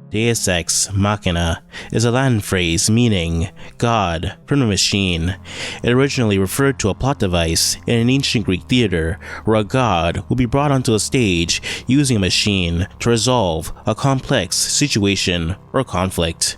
Deus ex machina is a Latin phrase meaning God from the machine. It originally referred to a plot device in an ancient Greek theater where a god would be brought onto a stage using a machine to resolve a complex situation or conflict.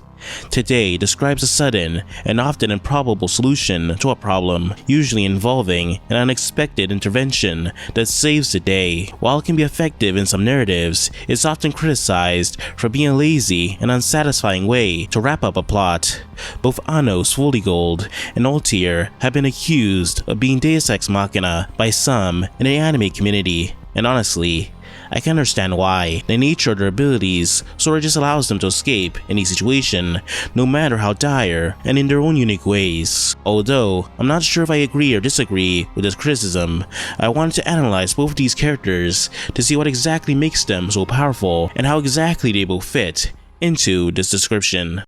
Today describes a sudden and often improbable solution to a problem, usually involving an unexpected intervention that saves the day. While it can be effective in some narratives, it's often criticized for being a lazy and unsatisfying way to wrap up a plot. Both Anos Voldigoad and Altair have been accused of being Deus ex machina by some in the anime community, and honestly, I can understand why. The nature of their abilities sort of just allows them to escape any situation, no matter how dire, and in their own unique ways. Although, I'm not sure if I agree or disagree with this criticism, I wanted to analyze both of these characters to see what exactly makes them so powerful and how exactly they both fit into this description.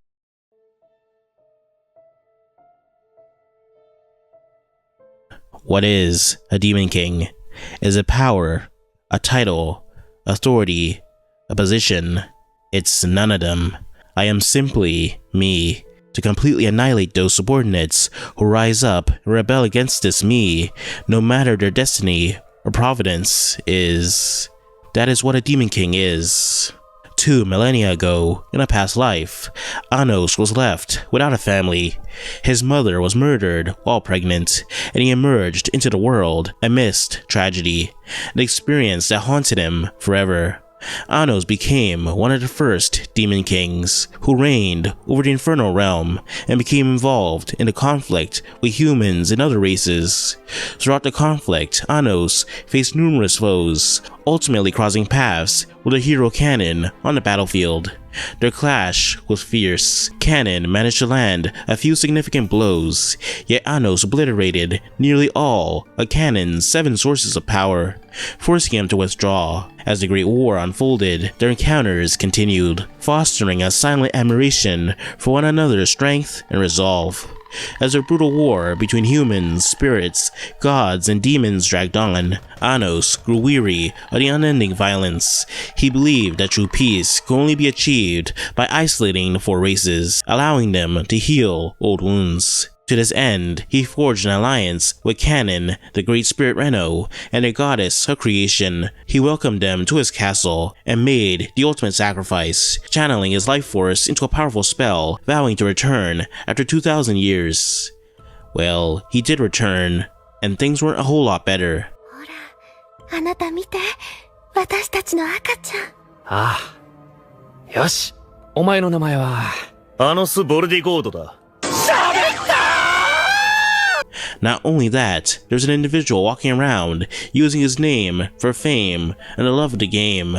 What is a Demon King? Is it power, a title, authority, a position? It's none of them. I am simply me. To completely annihilate those subordinates who rise up and rebel against this me, no matter their destiny or providence is. That is what a Demon King is. 2 millennia ago, in a past life, Anos was left without a family. His mother was murdered while pregnant, and he emerged into the world amidst tragedy, an experience that haunted him forever. Anos became one of the first Demon Kings, who reigned over the infernal realm and became involved in the conflict with humans and other races. Throughout the conflict, Anos faced numerous foes, ultimately crossing paths with a hero Cannon on the battlefield. Their clash was fierce. Cannon managed to land a few significant blows, yet Anos obliterated nearly all of Cannon's 7 sources of power, forcing him to withdraw. As the Great War unfolded, their encounters continued, fostering a silent admiration for one another's strength and resolve. As a brutal war between humans, spirits, gods, and demons dragged on, Anos grew weary of the unending violence. He believed that true peace could only be achieved by isolating the 4 races, allowing them to heal old wounds. To this end, he forged an alliance with Cannon, the great spirit Reno, and the goddess of creation. He welcomed them to his castle and made the ultimate sacrifice, channeling his life force into a powerful spell, vowing to return after 2,000 years. Well, he did return, and things weren't a whole lot better. あなた見て、私たちの赤ちゃん。ああ。よし。お前の名前はアノス・ボルディゴードだ。 Not only that, there's an individual walking around using his name for fame and the love of the game.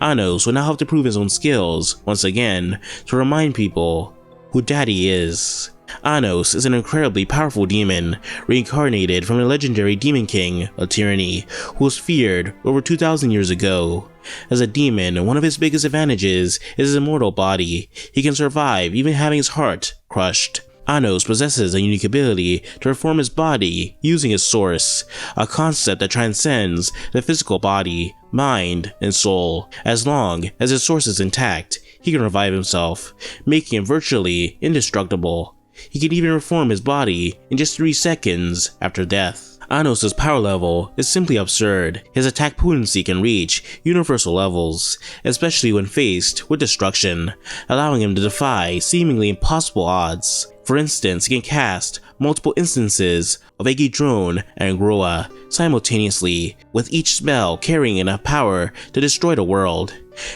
Anos will now have to prove his own skills once again to remind people who Daddy is. Anos is an incredibly powerful demon, reincarnated from a legendary demon king of tyranny, who was feared over 2,000 years ago. As a demon, one of his biggest advantages is his immortal body. He can survive even having his heart crushed. Anos possesses a unique ability to reform his body using his source, a concept that transcends the physical body, mind, and soul. As long as his source is intact, he can revive himself, making him virtually indestructible. He can even reform his body in just 3 seconds after death. Anos' power level is simply absurd. His attack potency can reach universal levels, especially when faced with destruction, allowing him to defy seemingly impossible odds. For instance, he can cast multiple instances of Egi Drone and Groa simultaneously, with each spell carrying enough power to destroy the world.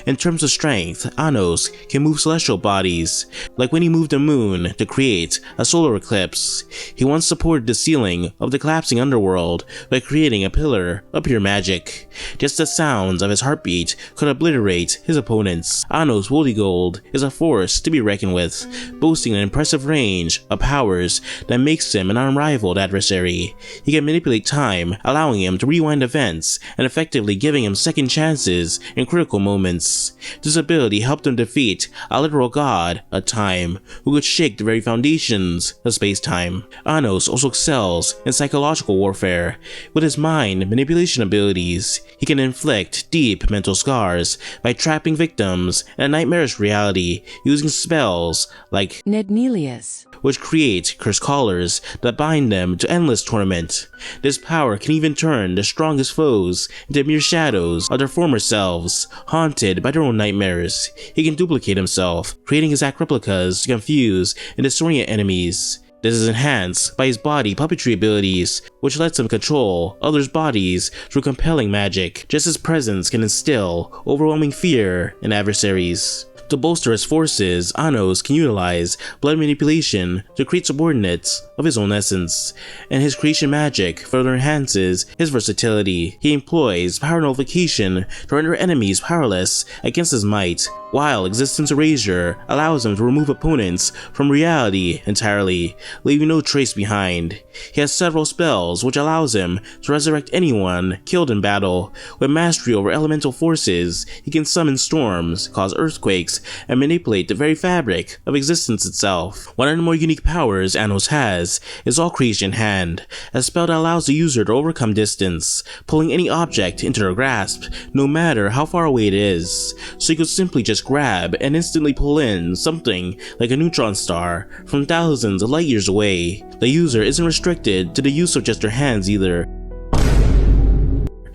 In terms of strength, Anos can move celestial bodies, like when he moved the moon to create a solar eclipse. He once supported the ceiling of the collapsing underworld by creating a pillar of pure magic. Just the sounds of his heartbeat could obliterate his opponents. Anos Voldigoad is a force to be reckoned with, boasting an impressive range of powers that makes him an unrivaled adversary. adversary. He can manipulate time, allowing him to rewind events and effectively giving him second chances in critical moments. This ability helped him defeat a literal god of time who could shake the very foundations of space-time. Anos also excels in psychological warfare. With his mind manipulation abilities, he can inflict deep mental scars by trapping victims in a nightmarish reality using spells like Nednelius, which create cursed collars that bind them to endless torment. This power can even turn the strongest foes into mere shadows of their former selves, haunted by their own nightmares. He can duplicate himself, creating exact replicas to confuse and disorient enemies. This is enhanced by his body puppetry abilities, which lets him control others' bodies through compelling magic. Just his presence can instill overwhelming fear in adversaries. To bolster his forces, Anos can utilize blood manipulation to create subordinates of his own essence, and his creation magic further enhances his versatility. He employs power nullification to render enemies powerless against his might, while Existence Erasure allows him to remove opponents from reality entirely, leaving no trace behind. He has several spells which allows him to resurrect anyone killed in battle. With mastery over elemental forces, he can summon storms, cause earthquakes, and manipulate the very fabric of existence itself. One of the more unique powers Anos has is All Creation Hand, a spell that allows the user to overcome distance, pulling any object into their grasp, no matter how far away it is. So you could simply just grab and instantly pull in something like a neutron star from thousands of light years away. The user isn't restricted to the use of just their hands either.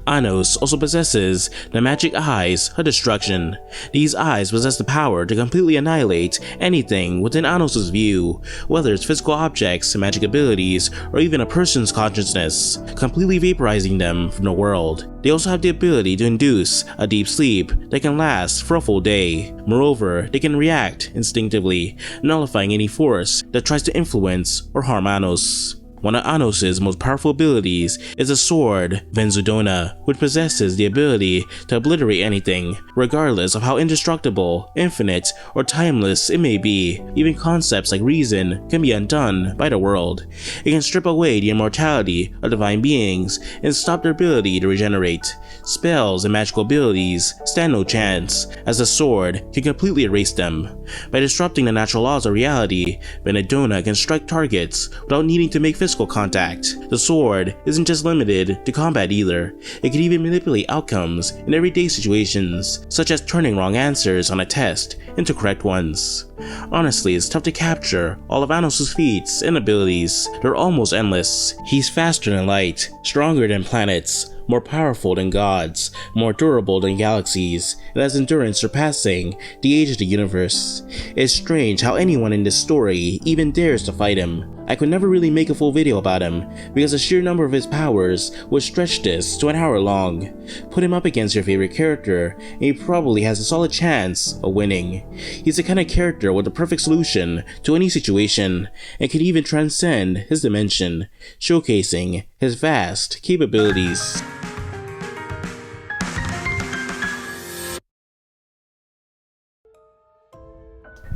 Anos also possesses the magic eyes of destruction. These eyes possess the power to completely annihilate anything within Anos' view, whether it's physical objects, magic abilities, or even a person's consciousness, completely vaporizing them from the world. They also have the ability to induce a deep sleep that can last for a full day. Moreover, they can react instinctively, nullifying any force that tries to influence or harm Anos. One of Anos' most powerful abilities is the sword Venzudona, which possesses the ability to obliterate anything, regardless of how indestructible, infinite, or timeless it may be. Even concepts like reason can be undone by the world. It can strip away the immortality of divine beings and stop their ability to regenerate. Spells and magical abilities stand no chance, as the sword can completely erase them. By disrupting the natural laws of reality, Venzudona can strike targets without needing to make physical contact. The sword isn't just limited to combat either. It can even manipulate outcomes in everyday situations, such as turning wrong answers on a test into correct ones. Honestly, it's tough to capture all of Anos' feats and abilities. They're almost endless. He's faster than light, stronger than planets, more powerful than gods, more durable than galaxies, and has endurance surpassing the age of the universe. It's strange how anyone in this story even dares to fight him. I could never really make a full video about him, because the sheer number of his powers would stretch this to an hour long. Put him up against your favorite character, and he probably has a solid chance of winning. He's the kind of character with the perfect solution to any situation, and can even transcend his dimension, showcasing his vast capabilities.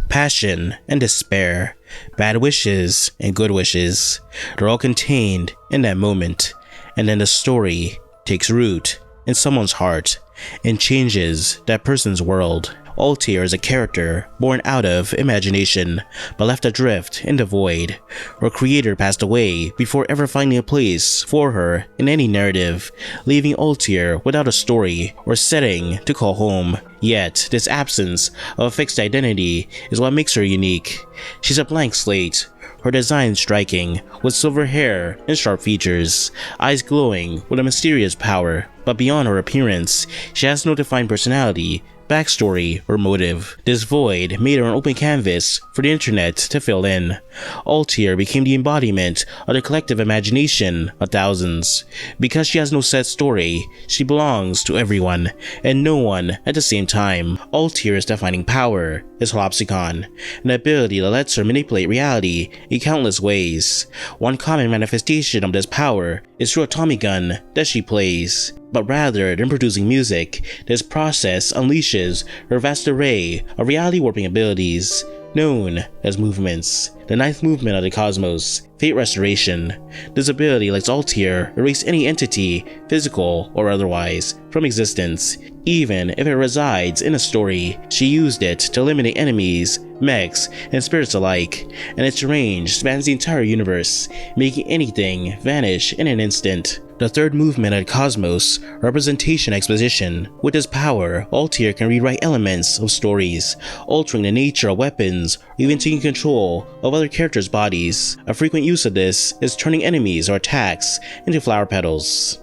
Passion and despair, bad wishes and good wishes, they're all contained in that moment, and then the story takes root in someone's heart and changes that person's world. Altair is a character born out of imagination, but left adrift in the void. Her creator passed away before ever finding a place for her in any narrative, leaving Altair without a story or setting to call home. Yet, this absence of a fixed identity is what makes her unique. She's a blank slate, her design striking, with silver hair and sharp features, eyes glowing with a mysterious power. But beyond her appearance, she has no defined personality, backstory, or motive. This void made her an open canvas for the internet to fill in. Altair became the embodiment of the collective imagination of thousands. Because she has no set story, she belongs to everyone, and no one at the same time. Altair's defining power is Holopsicon, an ability that lets her manipulate reality in countless ways. One common manifestation of this power is through a Tommy gun that she plays. But rather than producing music, this process unleashes her vast array of reality warping abilities. known as movements. The 9th movement of the cosmos, Fate Restoration. This ability lets Altair erase any entity, physical or otherwise, from existence, even if it resides in a story. She used it to eliminate enemies, mechs, and spirits alike, and its range spans the entire universe, making anything vanish in an instant. The 3rd movement of the cosmos, Representation Exposition. With this power, Altair can rewrite elements of stories, altering the nature of weapons, or even taking control of other characters' bodies. A frequent use of this is turning enemies or attacks into flower petals.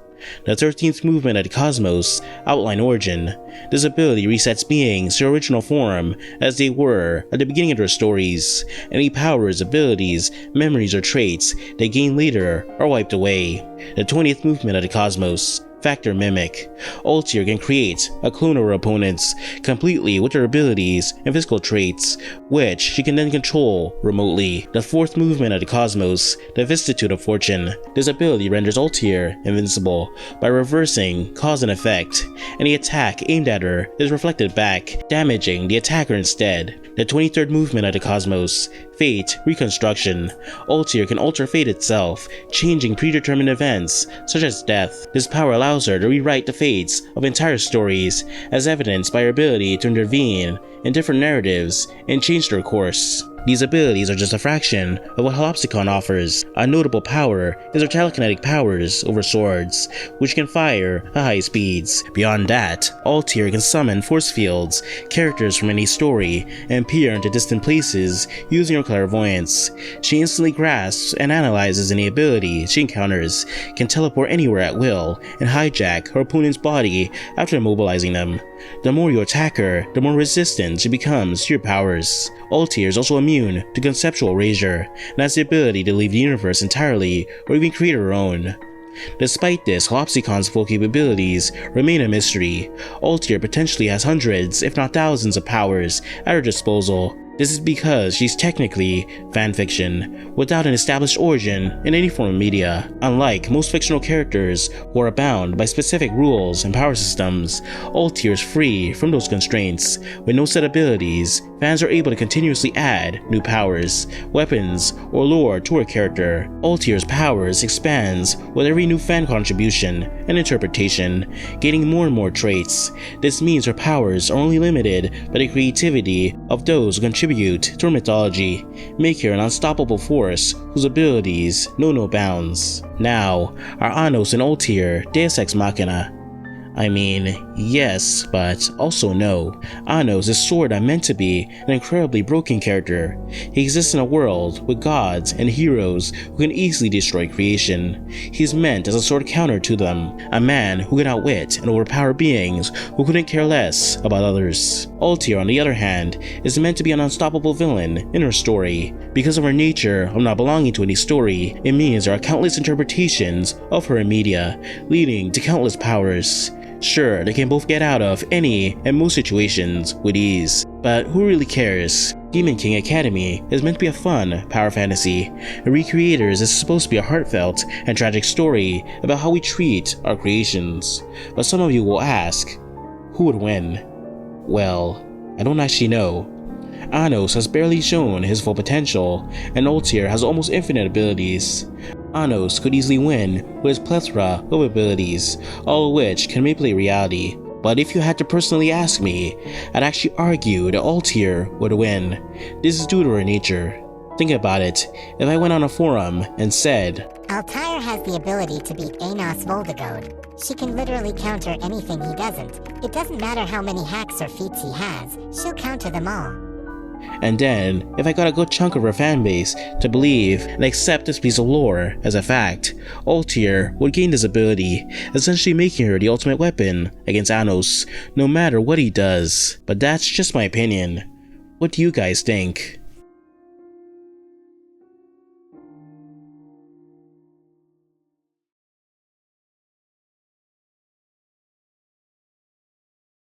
The 13th movement of the cosmos, Outline Origin. This ability resets beings to their original form as they were at the beginning of their stories. Any powers, abilities, memories, or traits they gain later are wiped away. The 20th movement of the cosmos, Factor Mimic. Altair can create a clone of her opponents completely with their abilities and physical traits, which she can then control remotely. The 4th movement of the cosmos, the Vicissitude of Fortune. This ability renders Altair invincible by reversing cause and effect. Any attack aimed at her is reflected back, damaging the attacker instead. The 23rd movement of the cosmos, Fate Reconstruction. Altair can alter fate itself, changing predetermined events such as death. This power allows her to rewrite the fates of entire stories, as evidenced by her ability to intervene in different narratives and change their course. These abilities are just a fraction of what Holopsicon offers. A notable power is her telekinetic powers over swords, which can fire at high speeds. Beyond that, Altair can summon force fields, characters from any story, and peer into distant places using her clairvoyance. She instantly grasps and analyzes any ability she encounters, can teleport anywhere at will, and hijack her opponent's body after immobilizing them. The more you attack her, the more resistant she becomes to your powers. Altair is also immune to conceptual erasure, and has the ability to leave the universe entirely or even create her own. Despite this, Holopsicon's full capabilities remain a mystery. Altair potentially has hundreds, if not thousands of powers at her disposal. This is because she's technically fanfiction, without an established origin in any form of media. Unlike most fictional characters who are bound by specific rules and power systems, Altair is free from those constraints. With no set abilities, fans are able to continuously add new powers, weapons, or lore to her character. Altair's powers expands with every new fan contribution and interpretation, gaining more and more traits. This means her powers are only limited by the creativity of those who contribute to her mythology, make her an unstoppable force whose abilities know no bounds. Now, are Anos and Altair Deus Ex Machina? I mean, yes, but also no. Anos is sorta meant to be an incredibly broken character. He exists in a world with gods and heroes who can easily destroy creation. He's meant as a sort of counter to them, a man who can outwit and overpower beings who couldn't care less about others. Altair, on the other hand, is meant to be an unstoppable villain in her story. Because of her nature of not belonging to any story, it means there are countless interpretations of her in media, leading to countless powers. Sure, they can both get out of any and most situations with ease, but who really cares? Demon King Academy is meant to be a fun power fantasy, and Recreators is supposed to be a heartfelt and tragic story about how we treat our creations. But some of you will ask, who would win? Well, I don't actually know. Anos has barely shown his full potential, and Altair has almost infinite abilities. Anos could easily win with his plethora of abilities, all of which can manipulate reality. But if you had to personally ask me, I'd actually argue that Altair would win. This is due to her nature. Think about it. If I went on a forum and said, Altair has the ability to beat Anos Voldigoad. She can literally counter anything he doesn't. It doesn't matter how many hacks or feats he has, she'll counter them all. And then, if I got a good chunk of her fanbase to believe and accept this piece of lore as a fact, Altair would gain this ability, essentially making her the ultimate weapon against Anos, no matter what he does. But that's just my opinion. What do you guys think?